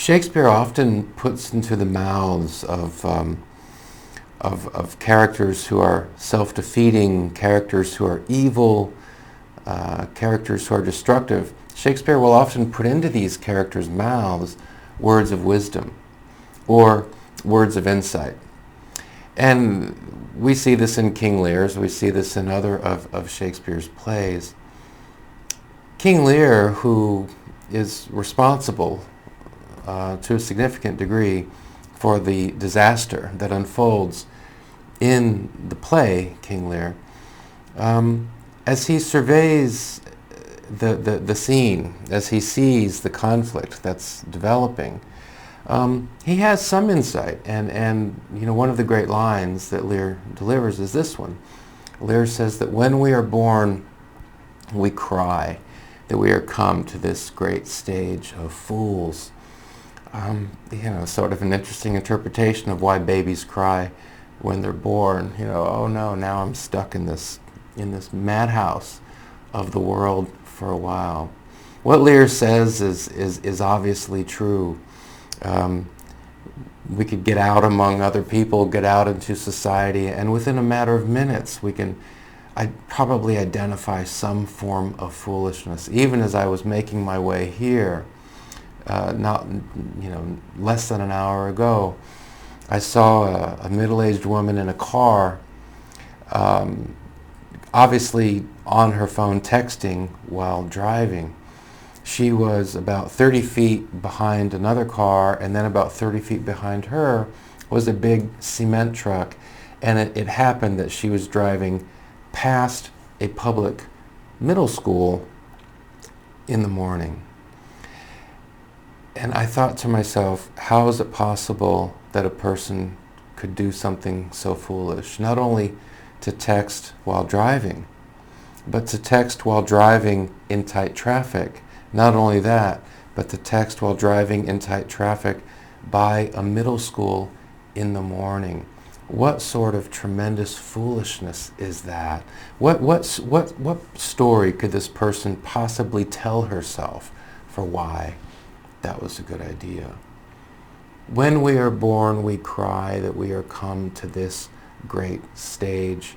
Shakespeare often puts into the mouths of characters who are self-defeating, characters who are evil, characters who are destructive. Shakespeare will often put into these characters' mouths words of wisdom or words of insight. And we see this in King Lear's, we see this in other of Shakespeare's plays. King Lear, who is responsible to a significant degree for the disaster that unfolds in the play King Lear, as he surveys the scene, as he sees the conflict that's developing, he has some insight, and one of the great lines that Lear delivers is this one. Lear says that when we are born, we cry that we are come to this great stage of fools. Sort of an interesting interpretation of why babies cry when they're born. Oh no, now I'm stuck in this madhouse of the world for a while. What Lear says is obviously true. We could get out among other people, get out into society, and within a matter of minutes we can probably identify some form of foolishness. Even as I was making my way here, less than an hour ago, I saw a middle-aged woman in a car, obviously on her phone texting while driving. She was about 30 feet behind another car, and then about 30 feet behind her was a big cement truck, and it happened that she was driving past a public middle school in the morning. And I thought to myself, how is it possible that a person could do something so foolish? Not only to text while driving, but to text while driving in tight traffic. Not only that, but to text while driving in tight traffic by a middle school in the morning. What sort of tremendous foolishness is that? What story could this person possibly tell herself for why that was a good idea? When we are born, we cry that we are come to this great stage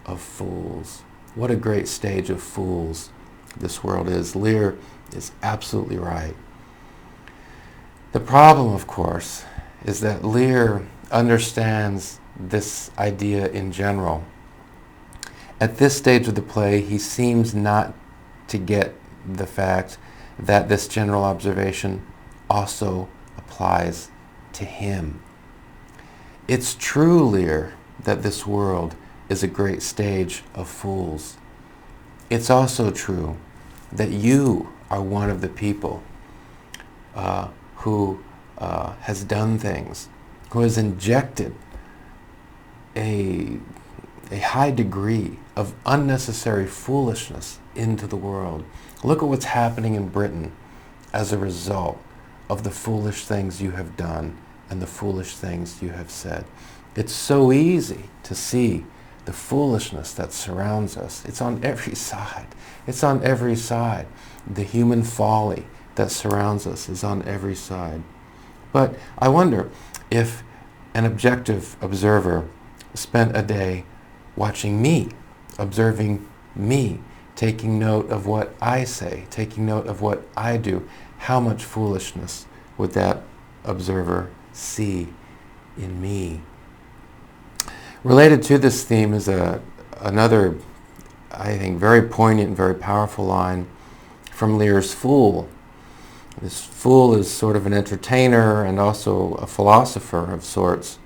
of fools. What a great stage of fools this world is. Lear is absolutely right. The problem, of course, is that Lear understands this idea in general. At this stage of the play, he seems not to get the fact that this general observation also applies to him. It's true, Lear, that this world is a great stage of fools. It's also true that you are one of the people who has done things, who has injected a high degree of unnecessary foolishness into the world. Look at what's happening in Britain as a result of the foolish things you have done and the foolish things you have said. It's so easy to see the foolishness that surrounds us. It's on every side. It's on every side. The human folly that surrounds us is on every side. But I wonder if an objective observer spent a day watching me, observing me, taking note of what I say, taking note of what I do, how much foolishness would that observer see in me? Related to this theme is another, I think, very poignant, very powerful line from Lear's Fool. This fool is sort of an entertainer and also a philosopher of sorts.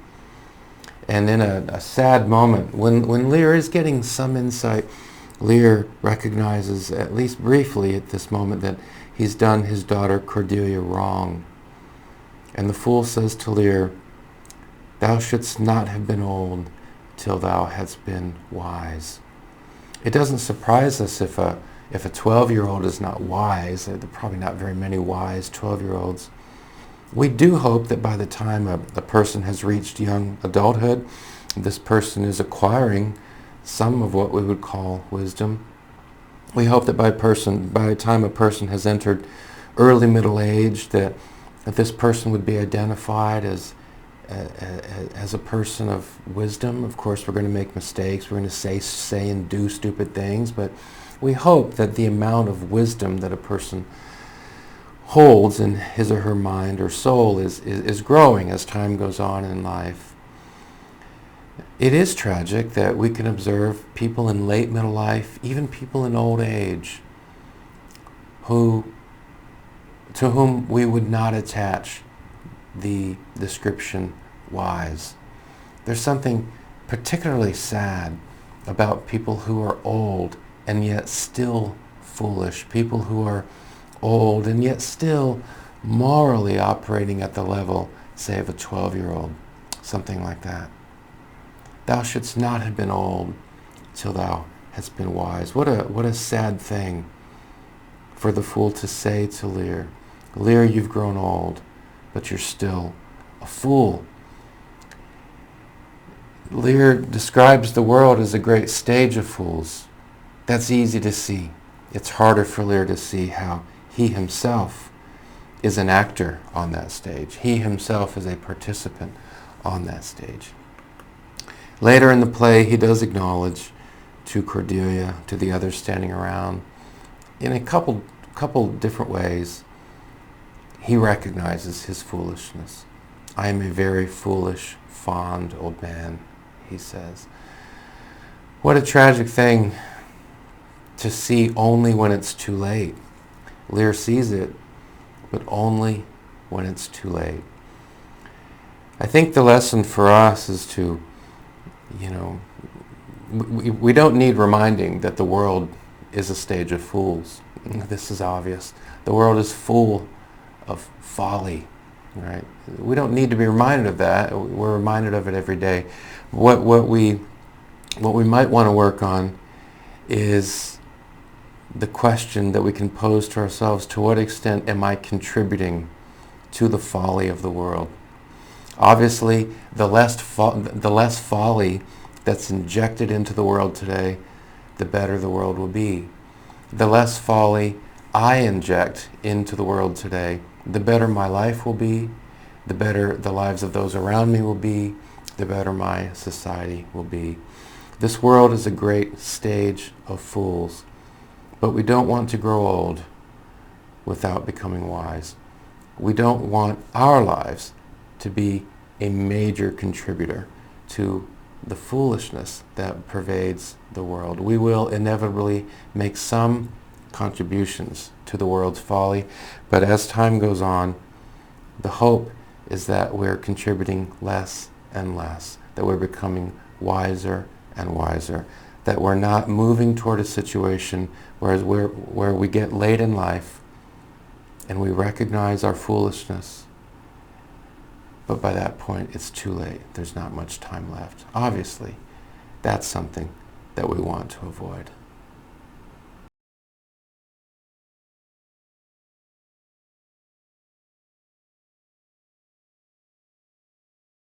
And in a sad moment, when Lear is getting some insight, Lear recognizes, at least briefly at this moment, that he's done his daughter Cordelia wrong. And the fool says to Lear, "Thou shouldst not have been old till thou hadst been wise." It doesn't surprise us if a 12-year-old is not wise. There are probably not very many wise 12-year-olds. We do hope that by the time a person has reached young adulthood, this person is acquiring some of what we would call wisdom. We hope that by the time a person has entered early middle age, that that this person would be identified as a person of wisdom. Of course, we're going to make mistakes. We're going to say and do stupid things, but we hope that the amount of wisdom that a person holds in his or her mind or soul is growing as time goes on in life. It is tragic that we can observe people in late middle life, even people in old age, to whom we would not attach the description wise. There's something particularly sad about people who are old and yet still foolish, people who are old and yet still morally operating at the level, say, of a 12-year-old, something like that. Thou shouldst not have been old till thou hast been wise. What a sad thing for the fool to say to Lear, Lear, you've grown old, but you're still a fool. Lear describes the world as a great stage of fools. That's easy to see. It's harder for Lear to see how he himself is an actor on that stage. He himself is a participant on that stage. Later in the play, he does acknowledge to Cordelia, to the others standing around, in a couple different ways, he recognizes his foolishness. I am a very foolish, fond old man, he says. What a tragic thing to see only when it's too late. Lear sees it, but only when it's too late. I think the lesson for us is to, we don't need reminding that the world is a stage of fools. This is obvious. The world is full of folly, right? We don't need to be reminded of that. We're reminded of it every day. What we might want to work on is the question that we can pose to ourselves: to what extent am I contributing to the folly of the world? Obviously, the less folly that's injected into the world today, the better the world will be. The less folly I inject into the world today, the better my life will be, the better the lives of those around me will be, the better my society will be. This world is a great stage of fools, but we don't want to grow old without becoming wise. We don't want our lives to be a major contributor to the foolishness that pervades the world. We will inevitably make some contributions to the world's folly, but as time goes on, the hope is that we're contributing less and less, that we're becoming wiser and wiser, that we're not moving toward a situation where we get late in life and we recognize our foolishness, but by that point it's too late. There's not much time left. Obviously, that's something that we want to avoid.